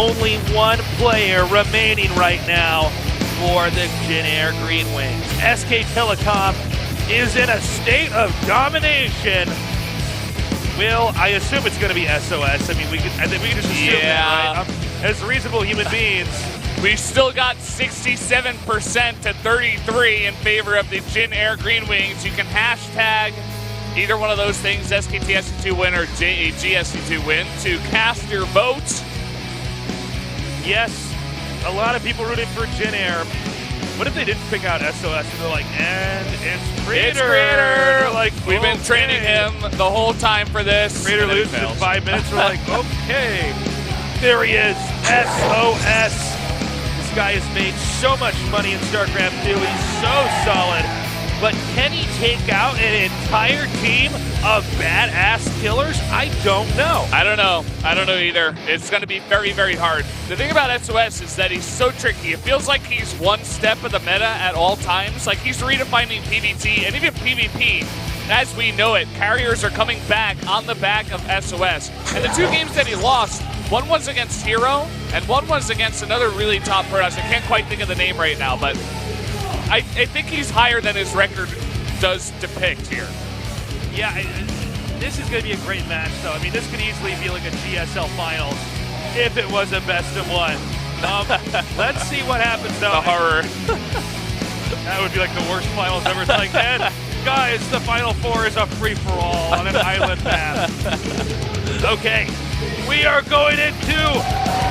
only one player remaining right now for the Jin Air Green Wings. SK Telecom is in a state of domination. I assume it's going to be SOS. I mean, I think we can just assume that, right? As reasonable human beings. We still got 67% to 33 in favor of the Jin Air Green Wings. You can hashtag either one of those things, SKT SC2 win or JAG SC2 win, to cast your vote. Yes, a lot of people rooting for Jin Air. What if they didn't pick out SOS and they're like, and it's Crater? It's Crater! Like, we've been training him the whole time for this. Crater loses in 5 minutes. We're like, okay. There he is, SOS. This guy has made so much money in Starcraft 2. He's so solid. But can he take out an entire team of badass killers? I don't know. I don't know. I don't know either. It's going to be very, very hard. The thing about SOS is that he's so tricky. It feels like he's one step of the meta at all times. Like he's redefining PvT and even PvP. As we know it, carriers are coming back on the back of SOS. And the 2 games that he lost, one was against Hero and one was against another really top Protoss. I can't quite think of the name right now, but I think he's higher than his record does depict here. Yeah, this is going to be a great match, though. I mean, this could easily be like a GSL Finals if it was a best-of-1. Let's see what happens, though. The horror. That would be like the worst finals ever. It's like, man, guys, the Final Four is a free-for-all on an island map. Okay, we are going into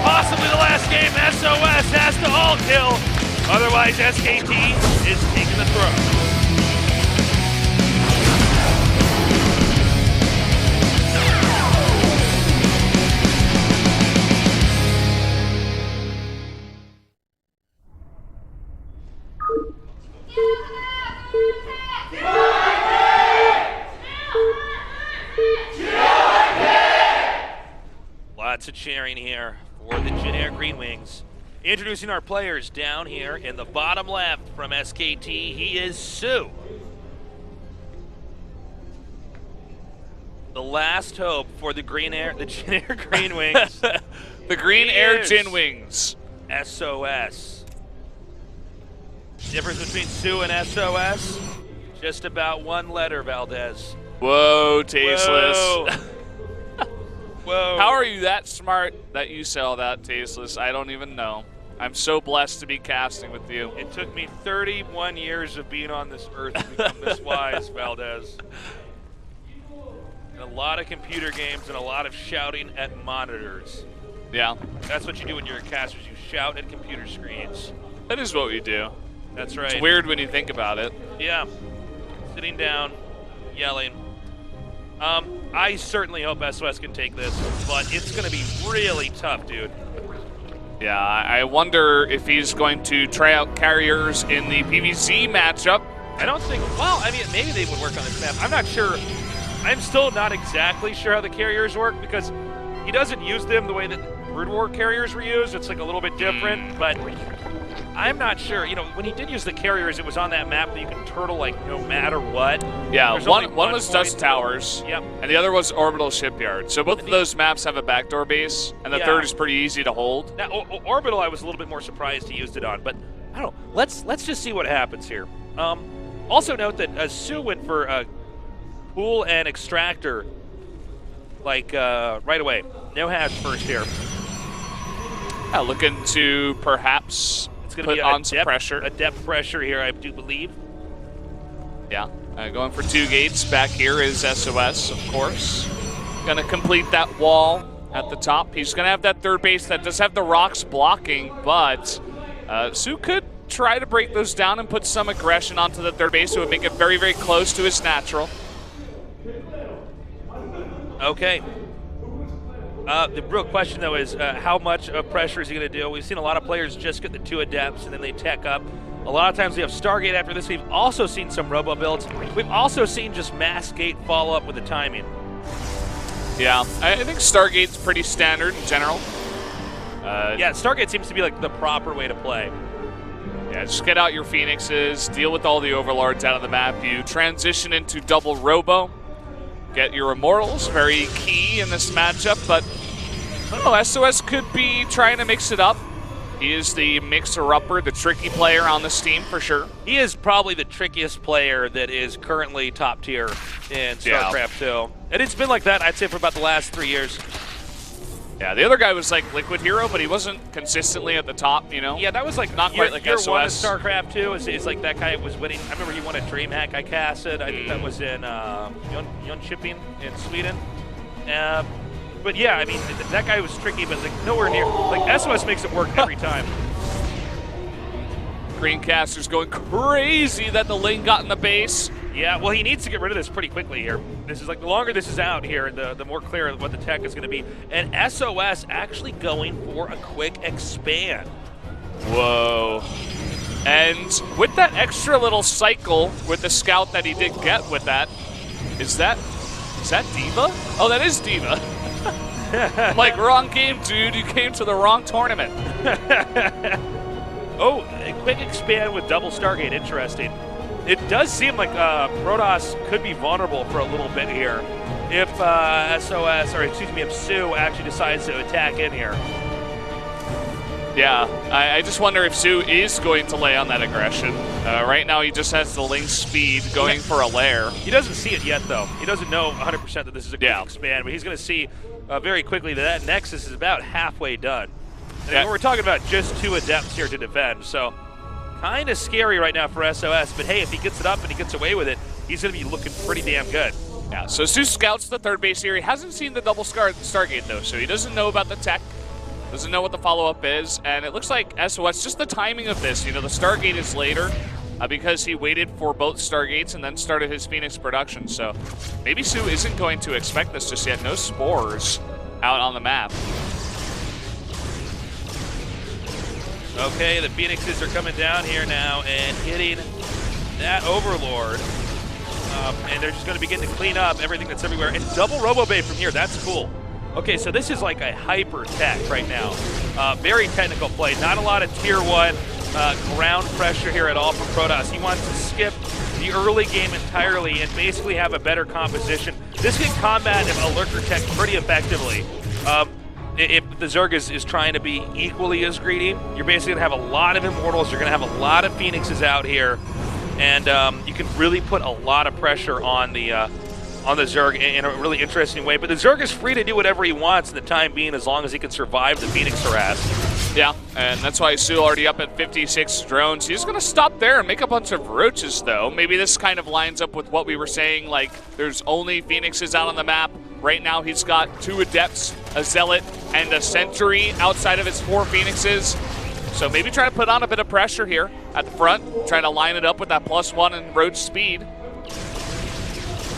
possibly the last game. SOS has to all kill. Otherwise, SKT is taking the throne. Lots of cheering here for the Jin Air Green Wings. Introducing our players down here in the bottom left from SKT, he is Sue. The last hope for the Jin Air Green Wings. The Green Air Jin Wings. SOS. Difference between Sue and SOS? Just about 1 letter, Valdez. Whoa, tasteless. Whoa. Whoa. How are you that smart that you sell that, tasteless? I don't even know. I'm so blessed to be casting with you. It took me 31 years of being on this earth to become this wise, Valdez. And a lot of computer games and a lot of shouting at monitors. Yeah. That's what you do when you're a caster, you shout at computer screens. That is what we do. That's right. It's weird when you think about it. Yeah. Sitting down, yelling. I certainly hope SOS can take this, but it's going to be really tough, dude. Yeah, I wonder if he's going to try out carriers in the PvZ matchup. I don't think, well, I mean, maybe they would work on this map. I'm not sure. I'm still not exactly sure how the carriers work because he doesn't use them the way that Brood War carriers were used. It's like a little bit different, but I'm not sure. You know, when he did use the carriers, it was on that map that you can turtle like no matter what. Yeah, one was Dust Towers, yep, and the other was Orbital Shipyard. So both of those maps have a backdoor base, and the third is pretty easy to hold. Now, Orbital, I was a little bit more surprised he used it on, but I don't know. Let's just see what happens here. Also note that Sue went for Pool and Extractor, like right away. No hash first here. Yeah, looking to perhaps it's going to be on some pressure. A depth pressure here, I do believe. Yeah, going for 2 gates. Back here is SOS, of course. Going to complete that wall at the top. He's going to have that third base that does have the rocks blocking, but Sue could try to break those down and put some aggression onto the third base. It would make it very, very close to his natural. Okay. The real question, though, is how much of pressure is he going to do? We've seen a lot of players just get the 2 adepts and then they tech up. A lot of times they have Stargate after this. We've also seen some robo builds. We've also seen just mass gate follow up with the timing. Yeah, I think Stargate's pretty standard in general. Yeah, Stargate seems to be like the proper way to play. Yeah, just get out your Phoenixes, deal with all the Overlords out of the map. You transition into double robo. Get your Immortals, very key in this matchup, but Oh, SOS could be trying to mix it up. He is the mixer-upper, the tricky player on this team for sure. He is probably the trickiest player that is currently top tier in Starcraft 2. And it's been like that, I'd say, for about the last 3 years. Yeah, the other guy was like Liquid Hero, but he wasn't consistently at the top, you know? Yeah, that was like not quite like year SOS. one of Starcraft 2 is like that guy was winning. I remember he won a DreamHack I casted. I think that was in Jönköping in Sweden. But yeah, I mean, that guy was tricky, but like nowhere near. Like SOS makes it work every time. Greencaster's going crazy that the lane got in the base. Yeah, well, he needs to get rid of this pretty quickly here. This is like, the longer this is out here, the more clear what the tech is going to be. And SOS actually going for a quick expand. Whoa. And with that extra little cycle with the scout that he did get with that, is that Diva? Oh, that is Diva. I'm like, wrong game, dude. You came to the wrong tournament. Oh, a quick expand with double Stargate. Interesting. It does seem like Protoss could be vulnerable for a little bit here if if Sue actually decides to attack in here. Yeah, I just wonder if Sue is going to lay on that aggression. Right now, he just has the link speed going for a lair. He doesn't see it yet, though. He doesn't know 100% that this is a quick expand, but he's going to see very quickly that Nexus is about halfway done. And we're talking about just 2 Adepts here to defend, so kind of scary right now for SOS, but hey, if he gets it up and he gets away with it, he's going to be looking pretty damn good. Yeah, so Sue scouts the third base here. He hasn't seen the double Stargate, though, so he doesn't know about the tech, doesn't know what the follow-up is, and it looks like SOS, just the timing of this, you know, the Stargate is later because he waited for both Stargates and then started his Phoenix production, so maybe Sue isn't going to expect this just yet. No spores out on the map. Okay, the Phoenixes are coming down here now and hitting that Overlord. And they're just going to begin to clean up everything that's everywhere. And double RoboBay from here, that's cool. Okay, so this is like a hyper tech right now. Very technical play. Not a lot of tier 1 ground pressure here at all from Protoss. He wants to skip the early game entirely and basically have a better composition. This can combat a lurker tech pretty effectively. If the Zerg is trying to be equally as greedy, you're basically going to have a lot of Immortals, you're going to have a lot of Phoenixes out here, and you can really put a lot of pressure on the Zerg in a really interesting way. But the Zerg is free to do whatever he wants in the time being, as long as he can survive the Phoenix harass. Yeah, and that's why Sue already up at 56 drones. He's going to stop there and make a bunch of roaches, though. Maybe this kind of lines up with what we were saying, like there's only Phoenixes out on the map. Right now he's got 2 Adepts, a Zealot, and a Sentry outside of his 4 Phoenixes. So maybe try to put on a bit of pressure here at the front, trying to line it up with that +1 and roach speed.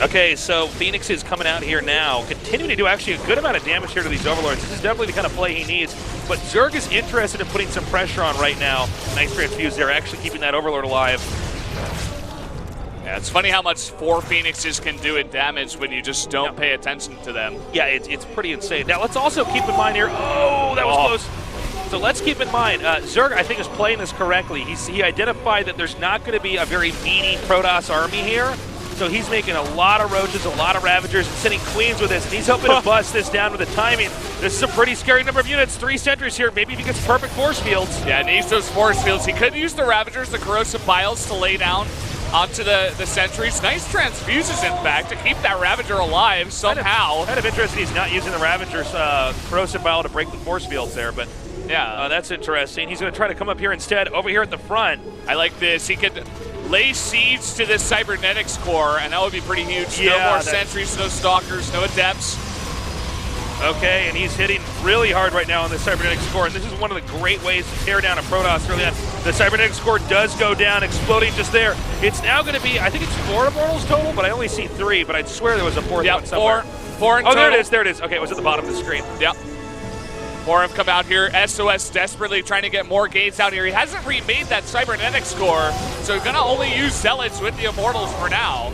Okay, so Phoenix is coming out here now, continuing to do actually a good amount of damage here to these Overlords. This is definitely the kind of play he needs, but Zerg is interested in putting some pressure on right now. Nice transfuse there, actually keeping that Overlord alive. Yeah, it's funny how much 4 Phoenixes can do in damage when you just don't pay attention to them. Yeah, it's pretty insane. Now, let's also keep in mind here, oh, that was close. So let's keep in mind, Zerg, I think, is playing this correctly. He identified that there's not going to be a very meaty Protoss army here, so he's making a lot of Roaches, a lot of Ravagers, and sending Queens with this, and he's hoping to bust this down with the timing. This is a pretty scary number of units, 3 Sentries here. Maybe if he gets perfect force fields. Yeah, needs those force fields. He could use the Ravagers, the Corrosive Biles, to lay down onto the Sentries. Nice transfuses, in fact, to keep that Ravager alive somehow. Kind of interesting he's not using the Ravager's Corrosive Bile to break the force fields there, but yeah, that's interesting. He's going to try to come up here instead, over here at the front. I like this. He could lay siege to this Cybernetics core, and that would be pretty huge. Yeah, no more Sentries, no Stalkers, no Adepts. Okay, and he's hitting really hard right now on the Cybernetics core, and this is one of the great ways to tear down a Protoss early on. The Cybernetics core does go down, exploding just there. It's now going to be, I think it's 4 Immortals total, but I only see 3, but I'd swear there was a 4th one somewhere. 4 in total. Oh, there it is. Okay, it was at the bottom of the screen. Yep. 4 have come out here. SOS desperately trying to get more gates out here. He hasn't remade that Cybernetics core, so he's going to only use Zealots with the Immortals for now.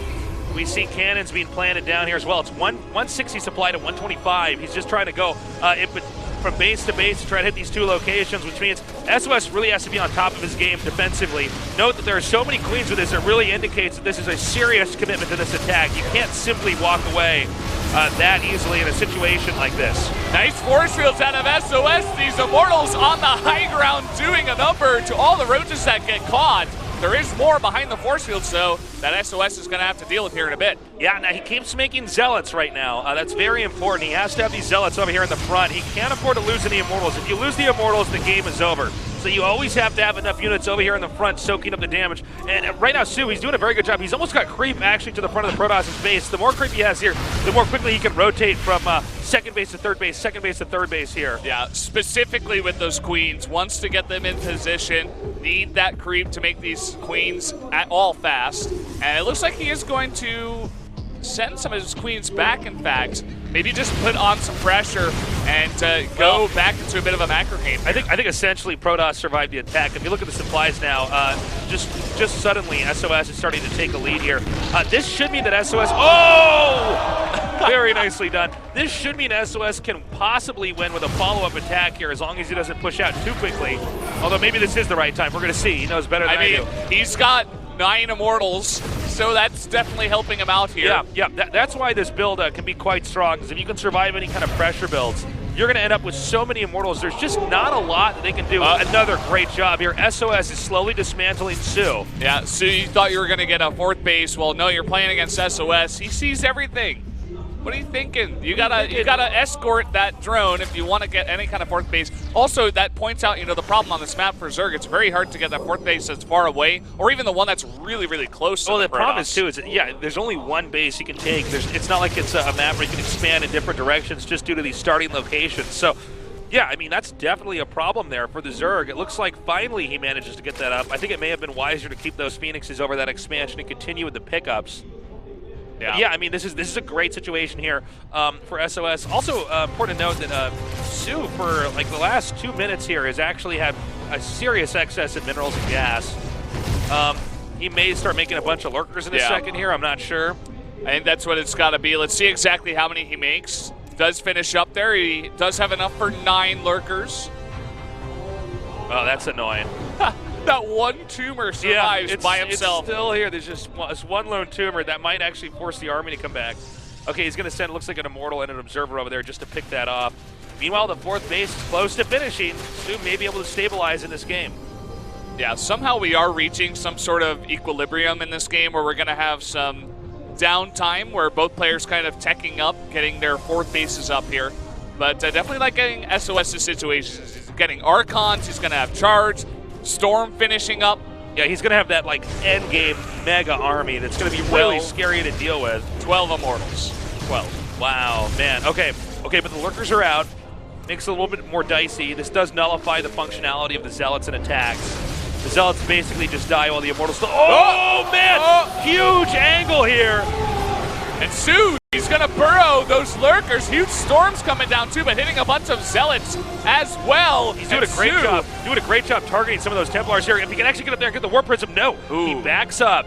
We see cannons being planted down here as well. It's 160 supply to 125. He's just trying to go. from base to base to try to hit these 2 locations, which means SOS really has to be on top of his game defensively. Note that there are so many queens with this, it really indicates that this is a serious commitment to this attack. You can't simply walk away that easily in a situation like this. Nice force fields out of SOS. These Immortals on the high ground doing a number to all the roaches that get caught. There is more behind the force fields, though, that SOS is going to have to deal with here in a bit. Yeah, now he keeps making Zealots right now. That's very important. He has to have these Zealots over here in the front. He can't afford to lose any Immortals. If you lose the Immortals, the game is over. So you always have to have enough units over here in the front soaking up the damage. And right now, Sue, he's doing a very good job. He's almost got creep actually to the front of the Protoss' base. The more creep he has here, the more quickly he can rotate from second base to third base, second base to third base here. Yeah, specifically with those queens, wants to get them in position, need that creep to make these queens at all fast. And it looks like he is going to send some of his queens back, in fact. Maybe just put on some pressure and go back into a bit of a macro game. I think essentially Protoss survived the attack. If you look at the supplies now, just suddenly SOS is starting to take a lead here. This should mean that SOS, very nicely done. This should mean SOS can possibly win with a follow-up attack here as long as he doesn't push out too quickly. Although maybe this is the right time. We're going to see. He knows better than I do. He's got 9 Immortals, so that's definitely helping him out here. Yeah. That's why this build can be quite strong, because if you can survive any kind of pressure builds, you're going to end up with so many Immortals. There's just not a lot that they can do. Another great job here. SOS is slowly dismantling Sue. Yeah, Sue, you thought you were going to get a 4th base. Well, no, you're playing against SOS. He sees everything. What are you thinking? You gotta escort that drone if you want to get any kind of 4th base. Also, that points out, the problem on this map for Zerg. It's very hard to get that 4th base that's far away, or even the one that's really, really close. Well, the problem is too is that, there's only one base you can take. It's not like it's a map where you can expand in different directions just due to these starting locations. So, yeah, I mean, that's definitely a problem there for the Zerg. It looks like finally he manages to get that up. I think it may have been wiser to keep those Phoenixes over that expansion and continue with the pickups. Yeah, I mean, this is a great situation here for SOS. Also, important to note that Sue, for like the last 2 minutes here, has actually had a serious excess in minerals and gas. He may start making a bunch of lurkers in a second here. I'm not sure. I think that's what it's got to be. Let's see exactly how many he makes. Does finish up there. He does have enough for 9 lurkers. Oh, that's annoying. That one tumor survives by himself. It's still here. There's just one lone tumor that might actually force the army to come back. Okay, he's going to send, looks like an Immortal and an Observer over there just to pick that off. Meanwhile, the 4th base is close to finishing. Sue may be able to stabilize in this game. Yeah, somehow we are reaching some sort of equilibrium in this game where we're going to have some downtime where both players kind of teching up, getting their 4th bases up here. But definitely like getting SOS's situations. He's getting Archons, he's going to have Charge, Storm finishing up. Yeah, he's going to have that like end game mega army that's going to be really scary to deal with. 12 Immortals. 12. Wow, man. Okay, but the lurkers are out. Makes it a little bit more dicey. This does nullify the functionality of the Zealots and attacks. The Zealots basically just die while the Immortals still. Oh man! Huge angle here. And Sue, he's going to burrow those lurkers. Huge storms coming down too, but hitting a bunch of Zealots as well. He's doing a great job. Doing a great job targeting some of those Templars here. If he can actually get up there and get the Warp Prism, no. He backs up.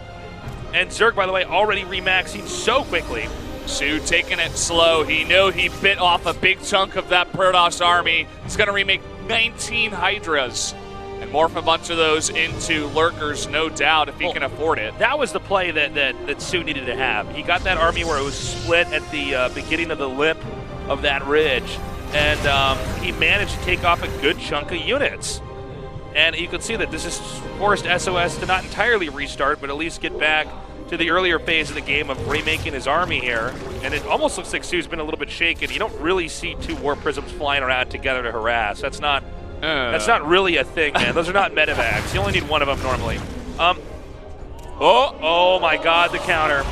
And Zerg, by the way, already remaxing so quickly. Sue taking it slow. He knew he bit off a big chunk of that Protoss army. He's going to remake 19 Hydras. And morph a bunch of those into lurkers, no doubt, if he can afford it. That was the play that Sue needed to have. He got that army where it was split at the beginning of the lip of that ridge, and he managed to take off a good chunk of units. And you can see that this has forced SOS to not entirely restart, but at least get back to the earlier phase of the game of remaking his army here. And it almost looks like Sue's been a little bit shaken. You don't really see 2 Warp Prisms flying around together to harass. That's not really a thing, man. Those are not medevacs. You only need one of them normally. Oh my God, the counter.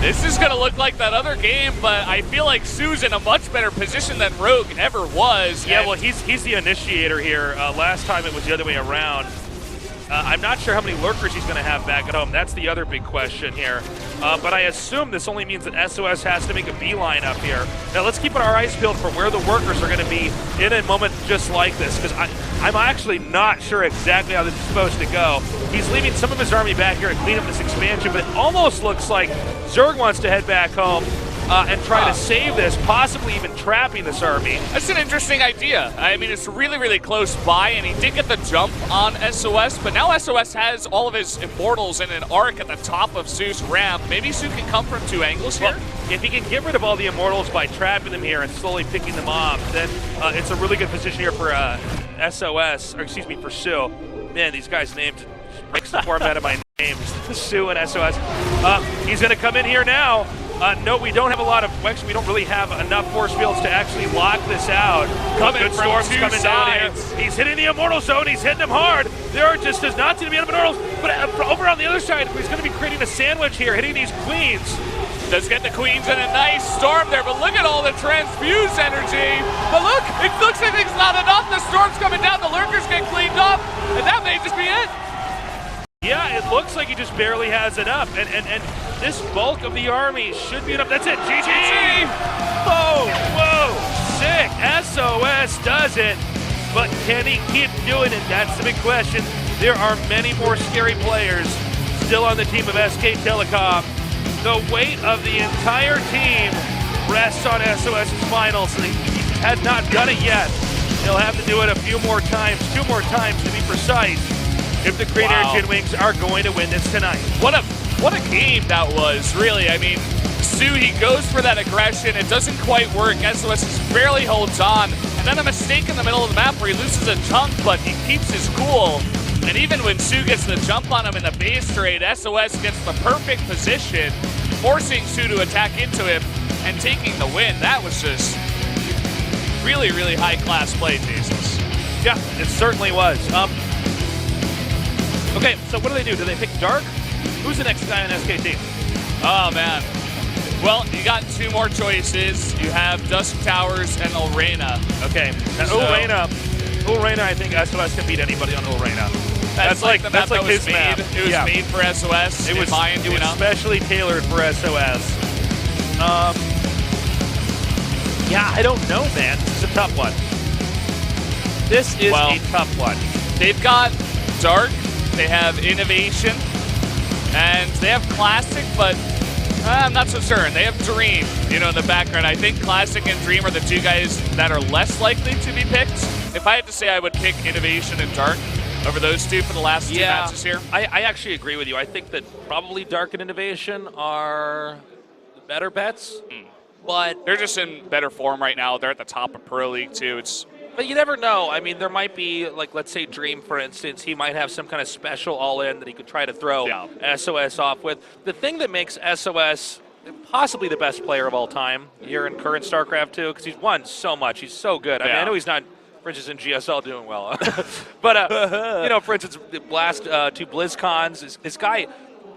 This is going to look like that other game, but I feel like Sue's in a much better position than Rogue ever was. Yeah, well, he's the initiator here. Last time it was the other way around. I'm not sure how many lurkers he's going to have back at home. That's the other big question here. But I assume this only means that SOS has to make a beeline up here. Now let's keep our eyes peeled for where the workers are going to be in a moment just like this, because I'm actually not sure exactly how this is supposed to go. He's leaving some of his army back here to clean up this expansion, but it almost looks like Zerg wants to head back home. and try to save this, possibly even trapping this army. That's an interesting idea. I mean, it's really, really close by, and he did get the jump on SOS, but now SOS has all of his Immortals in an arc at the top of Su's ramp. Maybe Su can come from 2 angles here? Well, if he can get rid of all the Immortals by trapping them here and slowly picking them off, then it's a really good position here for SOS, or excuse me, for Su. Man, these guys named makes the format of my names, Su and SOS. He's going to come in here now. No, we don't have a lot of, actually, we don't really have enough force fields to actually lock this out. Coming from Storms 2 coming sides. down here. He's hitting the Immortal Zone. He's hitting them hard. There just does not seem to be enough Immortals. But over on the other side, he's going to be creating a sandwich here, hitting these Queens. Does get the Queens in a nice storm there, but look at all the transfuse energy. But look, it looks like it's not enough. The storm's coming down, the lurkers get cleaned up, and that may just be it. Yeah, it looks like he just barely has enough, and this bulk of the army should be enough. That's it, GG! Oh, whoa, sick. SOS does it, but can he keep doing it? That's the big question. There are many more scary players still on the team of SK Telecom. The weight of the entire team rests on SOS's finals, and he has not done it yet. He'll have to do it a few more times, 2 more times to be precise, if the Green Air Gin Wings are going to win this tonight. What a game that was, really. I mean, Su, he goes for that aggression. It doesn't quite work. SOS just barely holds on. And then a mistake in the middle of the map where he loses a chunk, but he keeps his cool. And even when Su gets the jump on him in the base trade, SOS gets the perfect position, forcing Su to attack into him and taking the win. That was just really, really high-class play, Jesus. Yeah, it certainly was. Okay, so what do? Do they pick Dark? Who's the next guy on SKT? Oh, man. Well, you got 2 more choices. You have Dusk Towers and Ulrena. Okay, now Ulrena, I think SOS can beat anybody on Ulrena. That's like the map that was his made. map. It was made for SOS. It was specially tailored for SOS. Yeah, I don't know, man. This is a tough one. This is a tough one. They've got Dark, they have Innovation, and they have Classic, but I'm not so certain. They have Dream, in the background. I think Classic and Dream are the 2 guys that are less likely to be picked. If I had to say, I would pick Innovation and Dark over those 2 for the last 2 matches here. I actually agree with you. I think that probably Dark and Innovation are the better bets, but they're just in better form right now. They're at the top of Pro League too. But you never know. I mean, there might be, like, let's say Dream, for instance, he might have some kind of special all-in that he could try to throw SOS off with. The thing that makes SOS possibly the best player of all time here in current Starcraft 2, because he's won so much. He's so good. I mean, I know he's not, for instance, in GSL doing well. But, for instance, the last 2 BlizzCons, this guy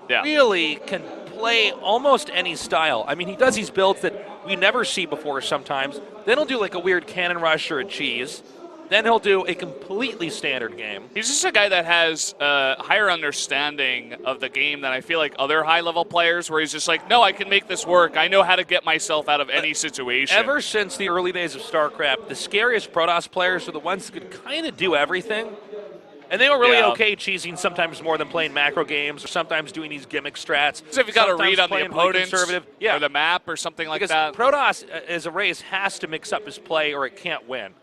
really can play almost any style. I mean, he does these builds that we never see before sometimes. Then he'll do like a weird cannon rush or a cheese. Then he'll do a completely standard game. He's just a guy that has a higher understanding of the game than I feel like other high-level players, where he's just like, no, I can make this work. I know how to get myself out of any situation. Ever since the early days of StarCraft, the scariest Protoss players are the ones that could kind of do everything. And they were really okay cheesing sometimes more than playing macro games, or sometimes doing these gimmick strats. So if you got to read on the opponent or the map or something like because that. Protoss as a race has to mix up his play or it can't win.